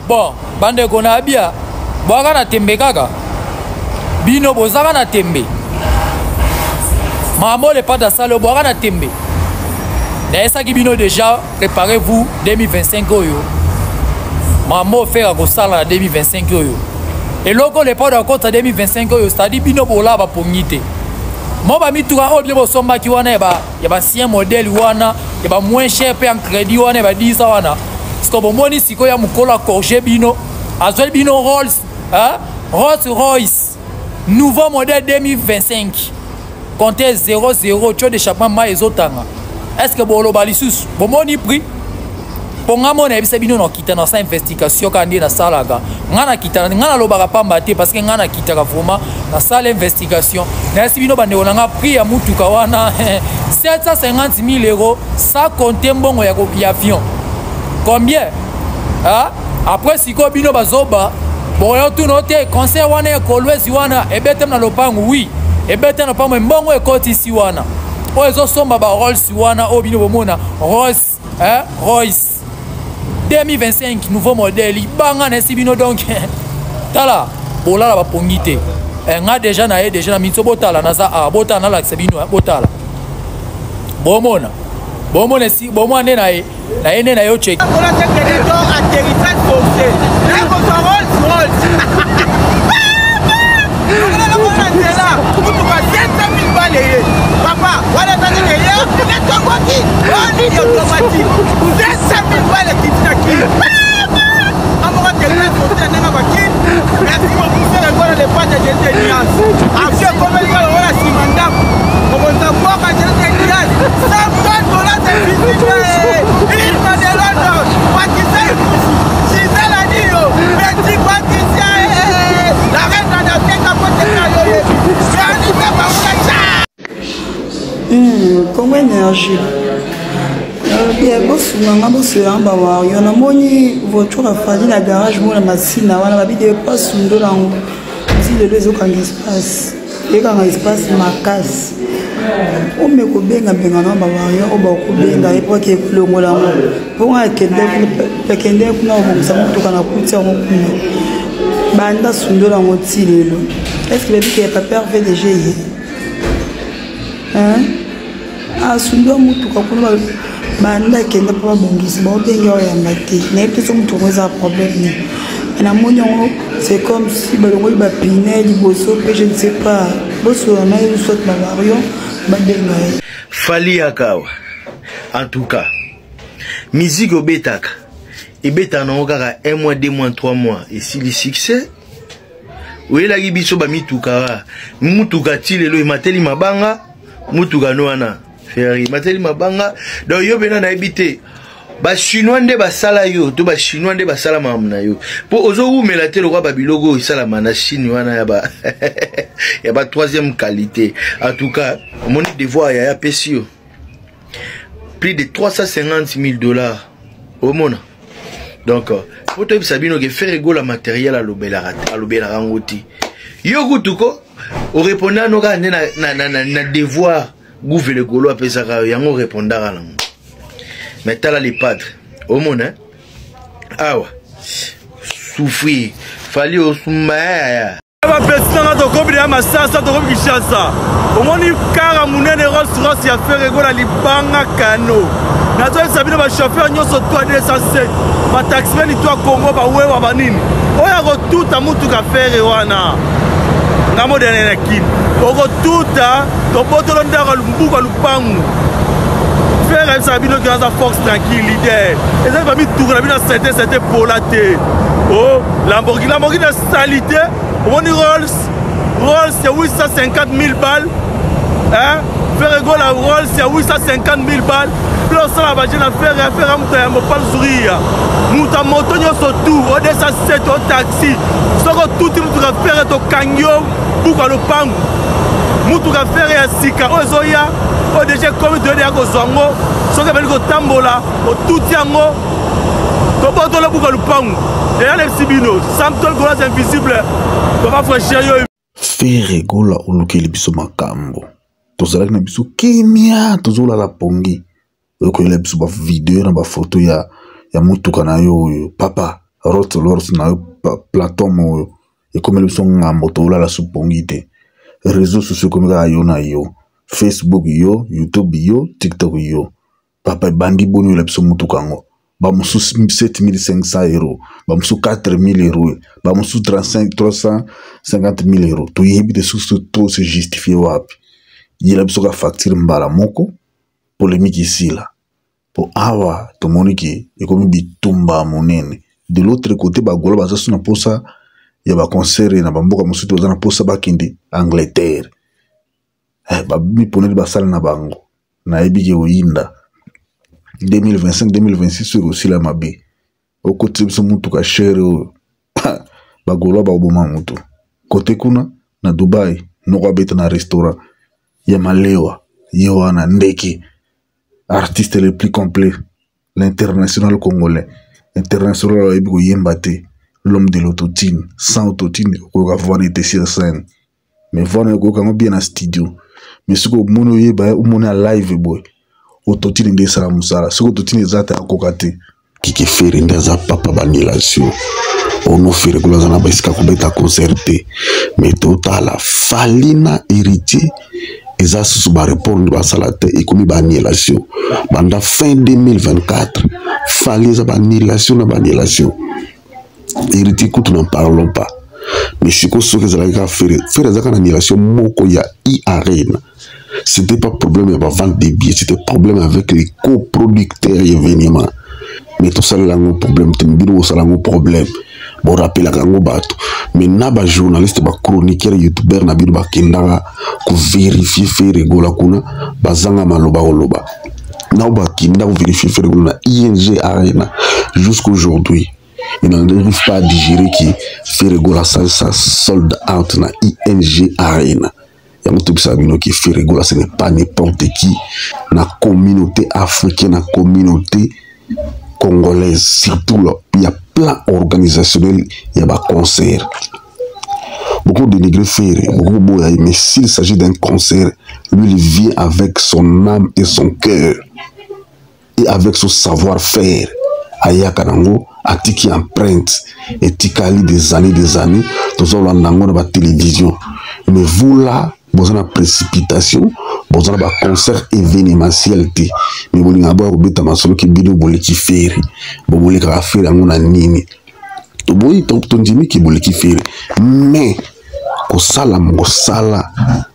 bon bande kona bia boaka na tembe kaka bino bozaka na tembe mamo le pas d'asalo boaka na tembe na esa ki bino déjà préparez-vous 2025 oyo mamo faire ko sala na 2025 oyo et loko le pas d'accord 2025 oyo c'est-à-dire bino bola ba pongite mo ba mituka o bien bosomba ki wana ya ba sien modèle wana ya ba moins cher pe en crédit wana ba 10 wana parce que bomoni siko ya mukola corger bino azol bino Rolls hein Rolls Royce nouveau modèle 2025 comptez 00 tio de chapement ma ezotanga est-ce que bolo balisus bomoni prix ponga mona ebisa bino no kita na sa investigation kandi na salaga ngana kita ngana lobaka pamba te parce que ngana kita ka vraiment na sala investigation na si bino bande onanga prix ya mutuka wana 750 000 euros ça compter mbongo ya avion combien hein après siko bino bazoba boyo tu note conseil wana ya kolwezi wana ebete na lopangu oui ebete na lopangu mbongo ekoti si wana o ezo somba ba Rolls wana o bino bomona Rolls hein Royce 2025 nouveau modèle banga na sibino donc tala bolala ba pongite nga déjà na mitso botala na za botala na la sebino botala bomona si bomone na ene na yo check on a checké les gens atterrissage forcé là ko Rolls papa wala tani ya neto kwaki oni automatique 200 000 balles kitaki amora kelena côté na baki merci beaucoup faire encore les pas de géniance afia comme il va wala simanda comme ça moi quand j'ai génial $100 de visite il m'a de Londres Pakistan c'est la dio petit Pakistan la reine de Afrique a porté la yo c'est une pas comme énergie. Bien, boss, maman, boss, un bawa. Y'en a moni voiture à faire la garage, moi la machine, on a habité pas sous le lang. Si le réseau quand espace, et quand espace ma casse. On me cobenga benga na bawa, y'en a beaucoup benga et pas qu'il le mola. Pour un kende kuna ça monte quand on coûte ça on coûte. Banda sous le lang au tilelo. Est-ce que le bébé est pas parfait déjà? Hein? Ah, sundo mutuka kuna banda kenda pa bongisi ba obenga ya mate na epeso mutuka za problème na monyo c'est comme si balongo ba pinel boso pe je ne sais pas boso na eu soit ba varion ba benga fali akawa en tout cas musique obetaka ebeta na okaka 1 mois 2 mois 3 mois et si le succès oui la gibiso ba mituka mutuka tilelo imateli mabanga mutuka no wana Ferry mateli mabanga donc yo bena na ebité ba chinois nde ba sala yo to ba chinois nde ba sala mamna yo po ozo umela te lokwa ba bilogo isala mana chine wana ya ba troisième qualité en tout cas mon devoir ya pesio plus de $350,000 au monde donc pour toi sabino que faire ego la matériel à l'obela rangoti yo kutuko o répondant no ka na devoir gouver le golo après ça yango répondara là mais t'as là les padres au monde hein awa souffrir fallait au soumaya ba pesanga to kobi ya masasa to kobi kishasa omoni kara munene Rolls ya faire ego la libanga kano na to sabino ba chauffeur nyoso to 207 ba taximan to Congo ba wewa banini oya ko tuta mutu ka faire wana ngamo de na kin oko tuta to botolo ndaka lumbuka lupangu faire sabino qui a sa force tranquille leader et ça va mi tourner bina c'était polaté oh Lamborghini de salité on Rolls c'est 850,000 balles hein faire ego la Rolls c'est 850,000 balles plus ça la bagine à faire à mon pas sourire muta moto nyoso tout au desa 7 au taxi soko tout tu vas faire to kanyo pour le pangu mutu ka faire ya sika ozoya o déjà comme donner à kozongo soko beli ko tambola o tout yango to botolo pour le pangu et les sibino samtol golas invisible to va frère yo faire gola olukeli biso makambo tozalaki na biso kimia tozola la pongi okoyela biso ba video na ba photo ya mutuka na yo papa rot na plateforme oyo ekomeli biso ngambo tolala supongi te réseaux sociaux comme kaka yo na yo Facebook yo YouTube yo TikTok yo papa bandi boni yo la biso mutuka ngo bamusu 7500 euros bamusu 4000 euros bamusu 350 000 euros to yebi de sous to se justifier wapi yela biso ka facture mbala moko polémique ici là pour awa to moniki ekomi bitumba monene de l'autre côté bagolo bazasu na posa ya ba concert na bamboka musu to na posa bakindi Angleterre babi poneli basala na bango na yebi ke oyinda 2025-2026 aussi la mabe au côté de mutuka cher bagolo baboma mutu côté kuna na Dubai no beta na restaurant ya malewa yoana ndeki artiste le plus complet l'international congolais international ebigo yembate l'homme de l'autotune sans autotune ko ka voir était sur scène mais voir ko ka bien en studio mais ce que mono yeba umona live boy autotune nde sala musala ce que autotune ezata akokate kiki fere ndaza papa banilation ono fere ko lazana baisika ko beta concerté mais totala falina héritier eza susu ba répondre basala te ekomi banilation banda fin 2024 fali eza banilation na banilation héritier kutu n'en parlons pas mais siko soki ezalaki fere ezaka na annulation moko ya i-arena c'était pas problème ya bavente des billets c'était problème avec les coproducteurs et événements mais tosalela yango problème te bino bosala yango problème borapelaka yango bato mais na bajournaliste bachroniqueur youtubeur na bino bakendaka kovérifie fere egola kuna bazanga maloba koloba nao bakenda kovérifie fere egola na ING Arena jusqu'aujourd'hui il n'arrive pas à digérer qui fere egola ça sold out na ING Arena. Yango tobisa bino qui fere egola ce n'est pas n'importe qui na communauté africaine na communauté congolaise surtout là il y a plan organisationnel il y a des concerts beaucoup dénigré faire beaucoup boya mais s'il s'agit d'un concert lui il vient avec son âme et son cœur et avec son savoir-faire ayaka nango atiki empreinte et tikali des années tozolo nango na ba télévision mais vous là vous avez une précipitation vous avez un concert événementiel mais vous avez un beta masolo qui bino boli ki fere vous voulez ka faire ngona nini to boyi to ndimi ki boli ki fere mais ko sala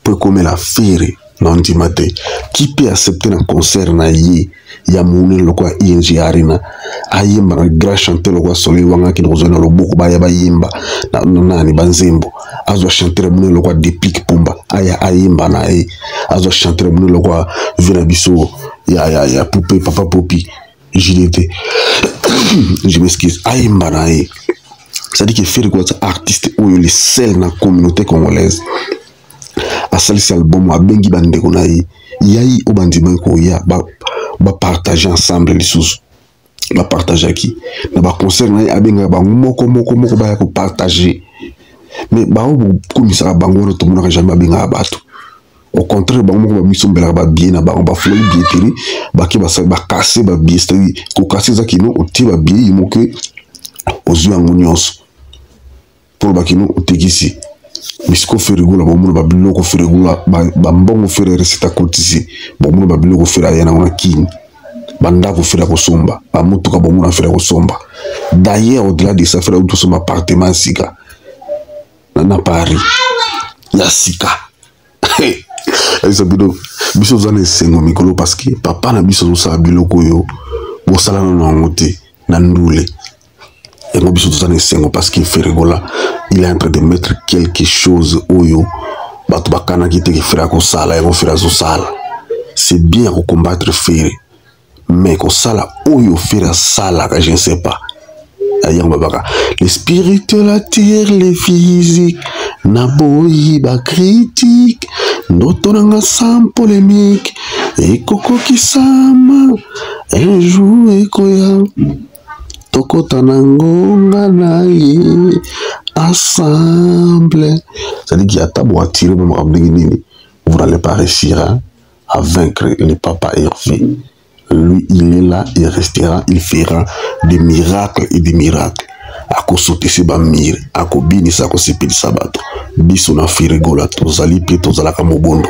peut comme la fere non dimate qui peut accepter un concert na yi ya moune lokwa ING Arena ayimba na grand chanteur lokwa Soleil wanga ki nozona loboko ba ya bayimba na nani banzembo azo chanter moune lokwa Depic Pumba aya ayimba na azo chanter moune lokwa vina biso ya poupée papa Popi JDT je m'excuse ayimba na ça dit que faire quoi artiste ou les seuls na communauté congolaise a salisi album a bengi bandeko na yayi obandima ko ya ba partager ensemble les sous ba partager qui na ba concert na abenga ba moko ba ya ko partager mais ba o komisa bango to mona jamais benga bato au contraire ba moko ba misombela ba bien na ba flou billetterie ba ki ba casser ba billetterie ko casser za kino o ti ba billet moke ozu yango nyonso pour ba kino o tegisi misiko ferigula ba mona ba biloko ferigula ba mbongo fere recita kotisi ba mona ba biloko fere ayana na kin banda ko fere ko somba ba mutuka ba mona fere ko somba d'ailleurs au-delà de ça fere auto somba appartement sika na Paris ya sika biso zane sengo mikolo parce que papa na biso so biloko yo bo sala na ngote na ndule et moi biso zane sengo parce que Ferregola il est en train de mettre quelque chose oyo bato bakana ki te ki fera ko sala et fera zo sala c'est bien ko combattre Ferre mais ko sala oyo fera sala ka je ne sais pas les spirituels attirent les physiques naboyi ba critique ndotonanga sans polémique et koko kisama un jour ekoya tokota nangonga naye ensemble ça dit qu'il y a tabo attiré vous n'allez pas réussir à vaincre le papa Hervé. Lui, il est là, il restera, il fera des miracles et des miracles. akosotisi bamire akobinisa akosepelisa bato biso na frigo la tozali mpe tozalaka mobondo